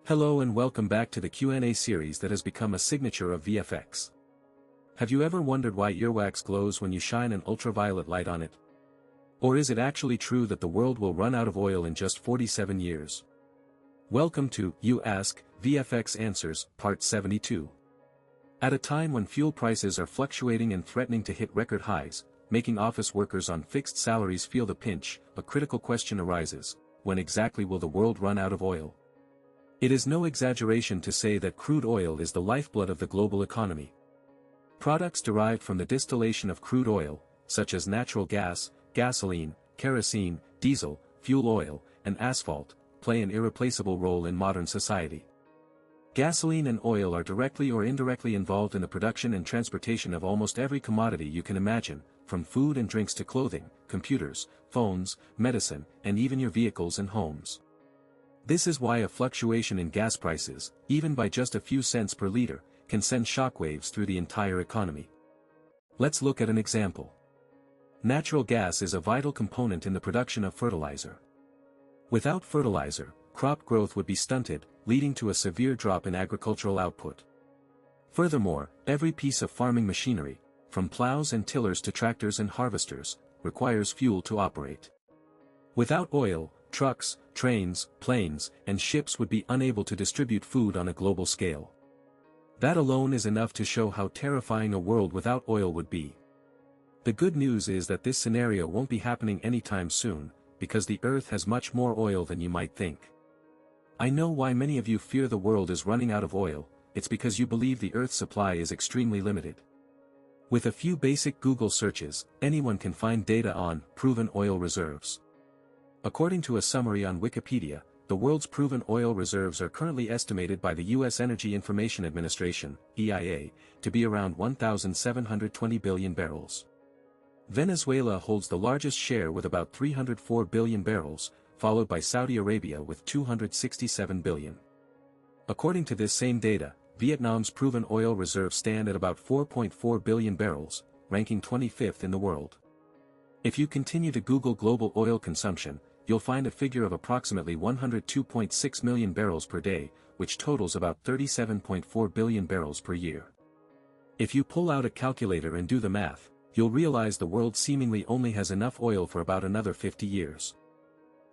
Hello and welcome back to the Q&A series that has become a signature of VFX. Have you ever wondered why earwax glows when you shine an ultraviolet light on it? Or is it actually true that the world will run out of oil in just 47 years? Welcome to You Ask, VFX Answers, Part 72. At a time when fuel prices are fluctuating and threatening to hit record highs, making office workers on fixed salaries feel the pinch, a critical question arises: when exactly will the world run out of oil? It is no exaggeration to say that crude oil is the lifeblood of the global economy. Products derived from the distillation of crude oil, such as natural gas, gasoline, kerosene, diesel, fuel oil, and asphalt, play an irreplaceable role in modern society. Gasoline and oil are directly or indirectly involved in the production and transportation of almost every commodity you can imagine, from food and drinks to clothing, computers, phones, medicine, and even your vehicles and homes. This is why a fluctuation in gas prices, even by just a few cents per liter, can send shockwaves through the entire economy. Let's look at an example. Natural gas is a vital component in the production of fertilizer. Without fertilizer, crop growth would be stunted, leading to a severe drop in agricultural output. Furthermore, every piece of farming machinery, from plows and tillers to tractors and harvesters, requires fuel to operate. Without oil, trucks, trains, planes, and ships would be unable to distribute food on a global scale. That alone is enough to show how terrifying a world without oil would be. The good news is that this scenario won't be happening anytime soon, because the Earth has much more oil than you might think. I know why many of you fear the world is running out of oil. It's because you believe the Earth's supply is extremely limited. With a few basic Google searches, anyone can find data on proven oil reserves. According to a summary on Wikipedia, the world's proven oil reserves are currently estimated by the U.S. Energy Information Administration, EIA, to be around 1,720 billion barrels. Venezuela holds the largest share with about 304 billion barrels, followed by Saudi Arabia with 267 billion. According to this same data, Vietnam's proven oil reserves stand at about 4.4 billion barrels, ranking 25th in the world. If you continue to Google global oil consumption, you'll find a figure of approximately 102.6 million barrels per day, which totals about 37.4 billion barrels per year. If you pull out a calculator and do the math, you'll realize the world seemingly only has enough oil for about another 50 years.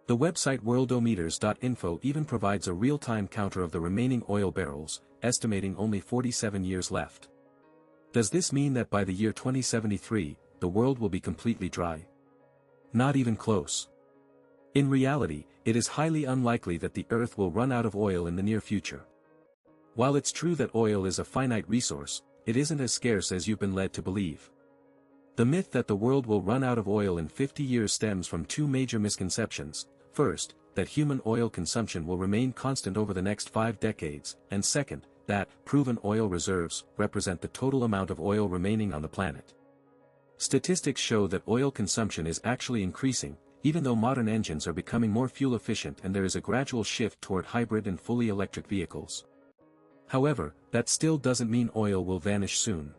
The website Worldometers.info even provides a real-time counter of the remaining oil barrels, estimating only 47 years left. Does this mean that by the year 2073, the world will be completely dry? Not even close. In reality, it is highly unlikely that the Earth will run out of oil in the near future. While it's true that oil is a finite resource, it isn't as scarce as you've been led to believe. The myth that the world will run out of oil in 50 years stems from two major misconceptions. First, that human oil consumption will remain constant over the next 5 decades, and second, that proven oil reserves represent the total amount of oil remaining on the planet. Statistics show that oil consumption is actually increasing, even though modern engines are becoming more fuel efficient and there is a gradual shift toward hybrid and fully electric vehicles. However, that still doesn't mean oil will vanish soon.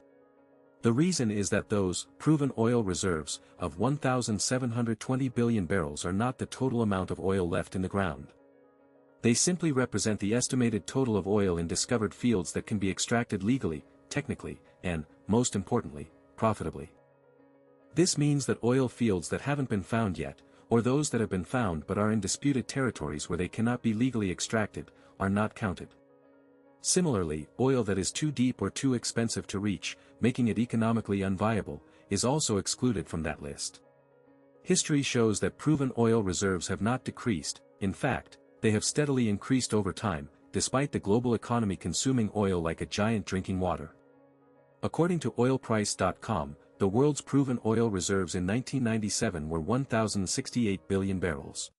The reason is that those proven oil reserves of 1,720 billion barrels are not the total amount of oil left in the ground. They simply represent the estimated total of oil in discovered fields that can be extracted legally, technically, and, most importantly, profitably. This means that oil fields that haven't been found yet, or those that have been found but are in disputed territories where they cannot be legally extracted, are not counted. Similarly, oil that is too deep or too expensive to reach, making it economically unviable, is also excluded from that list. History shows that proven oil reserves have not decreased. In fact, they have steadily increased over time, despite the global economy consuming oil like a giant drinking water. According to oilprice.com, the world's proven oil reserves in 1997 were 1,068 billion barrels.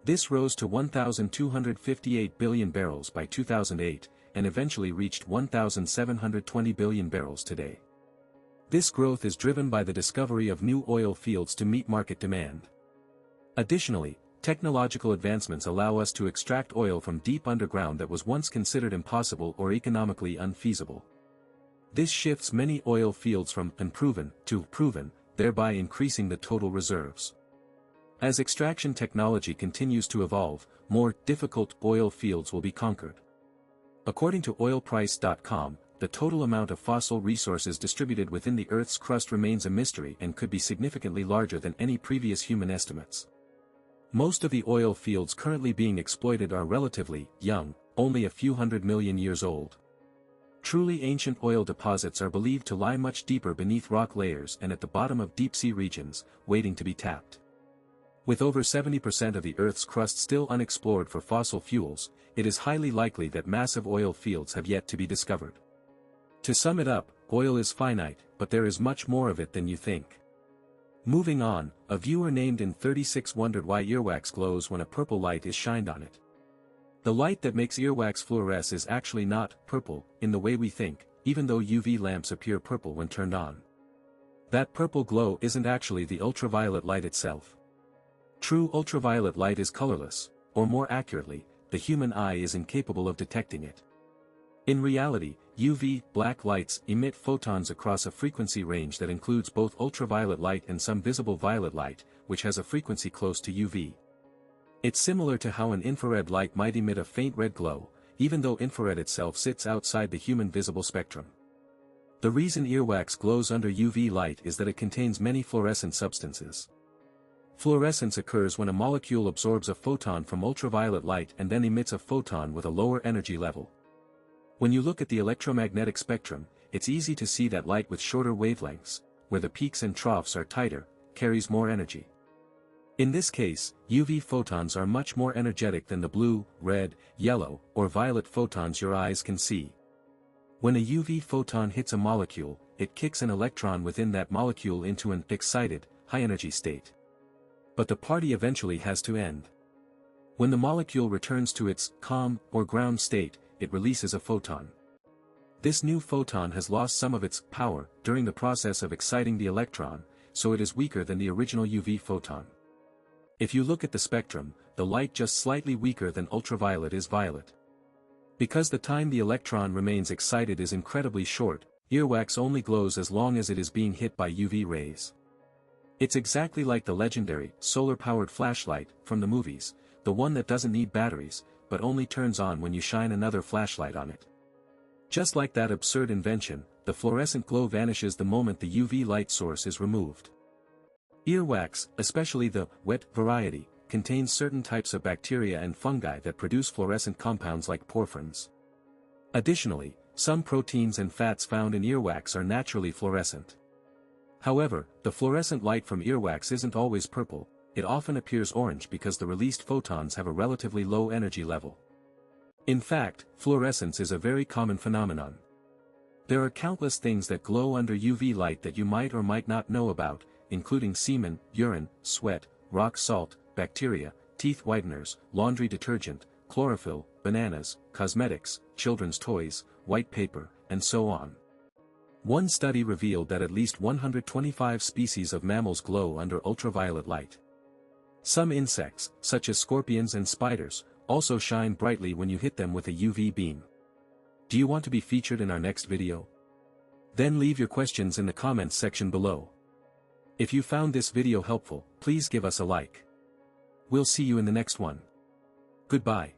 This rose to 1,258 billion barrels by 2008, and eventually reached 1,720 billion barrels today. This growth is driven by the discovery of new oil fields to meet market demand. Additionally, technological advancements allow us to extract oil from deep underground that was once considered impossible or economically unfeasible. This shifts many oil fields from unproven to proven, thereby increasing the total reserves. As extraction technology continues to evolve, more difficult oil fields will be conquered. According to oilprice.com, the total amount of fossil resources distributed within the Earth's crust remains a mystery and could be significantly larger than any previous human estimates. Most of the oil fields currently being exploited are relatively young, only a few 100 million years old. Truly ancient oil deposits are believed to lie much deeper beneath rock layers and at the bottom of deep-sea regions, waiting to be tapped. With over 70% of the Earth's crust still unexplored for fossil fuels, it is highly likely that massive oil fields have yet to be discovered. To sum it up, oil is finite, but there is much more of it than you think. Moving on, a viewer named in36 wondered why earwax glows when a purple light is shined on it. The light that makes earwax fluoresce is actually not purple, in the way we think, even though UV lamps appear purple when turned on. That purple glow isn't actually the ultraviolet light itself. True ultraviolet light is colorless, or more accurately, the human eye is incapable of detecting it. In reality, UV, black lights emit photons across a frequency range that includes both ultraviolet light and some visible violet light, which has a frequency close to UV. It's similar to how an infrared light might emit a faint red glow, even though infrared itself sits outside the human visible spectrum. The reason earwax glows under UV light is that it contains many fluorescent substances. Fluorescence occurs when a molecule absorbs a photon from ultraviolet light and then emits a photon with a lower energy level. When you look at the electromagnetic spectrum, it's easy to see that light with shorter wavelengths, where the peaks and troughs are tighter, carries more energy. In this case, UV photons are much more energetic than the blue, red, yellow, or violet photons your eyes can see. When a UV photon hits a molecule, it kicks an electron within that molecule into an excited, high-energy state. But the party eventually has to end. When the molecule returns to its calm or ground state, it releases a photon. This new photon has lost some of its power during the process of exciting the electron, so it is weaker than the original UV photon. If you look at the spectrum, the light just slightly weaker than ultraviolet is violet. Because the time the electron remains excited is incredibly short, earwax only glows as long as it is being hit by UV rays. It's exactly like the legendary, solar-powered flashlight from the movies, the one that doesn't need batteries, but only turns on when you shine another flashlight on it. Just like that absurd invention, the fluorescent glow vanishes the moment the UV light source is removed. Earwax, especially the wet variety, contains certain types of bacteria and fungi that produce fluorescent compounds like porphyrins. Additionally, some proteins and fats found in earwax are naturally fluorescent. However, the fluorescent light from earwax isn't always purple, it often appears orange because the released photons have a relatively low energy level. In fact, fluorescence is a very common phenomenon. There are countless things that glow under UV light that you might or might not know about, including semen, urine, sweat, rock salt, bacteria, teeth whiteners, laundry detergent, chlorophyll, bananas, cosmetics, children's toys, white paper, and so on. One study revealed that at least 125 species of mammals glow under ultraviolet light. Some insects, such as scorpions and spiders, also shine brightly when you hit them with a UV beam. Do you want to be featured in our next video? Then leave your questions in the comments section below. If you found this video helpful, please give us a like. We'll see you in the next one. Goodbye.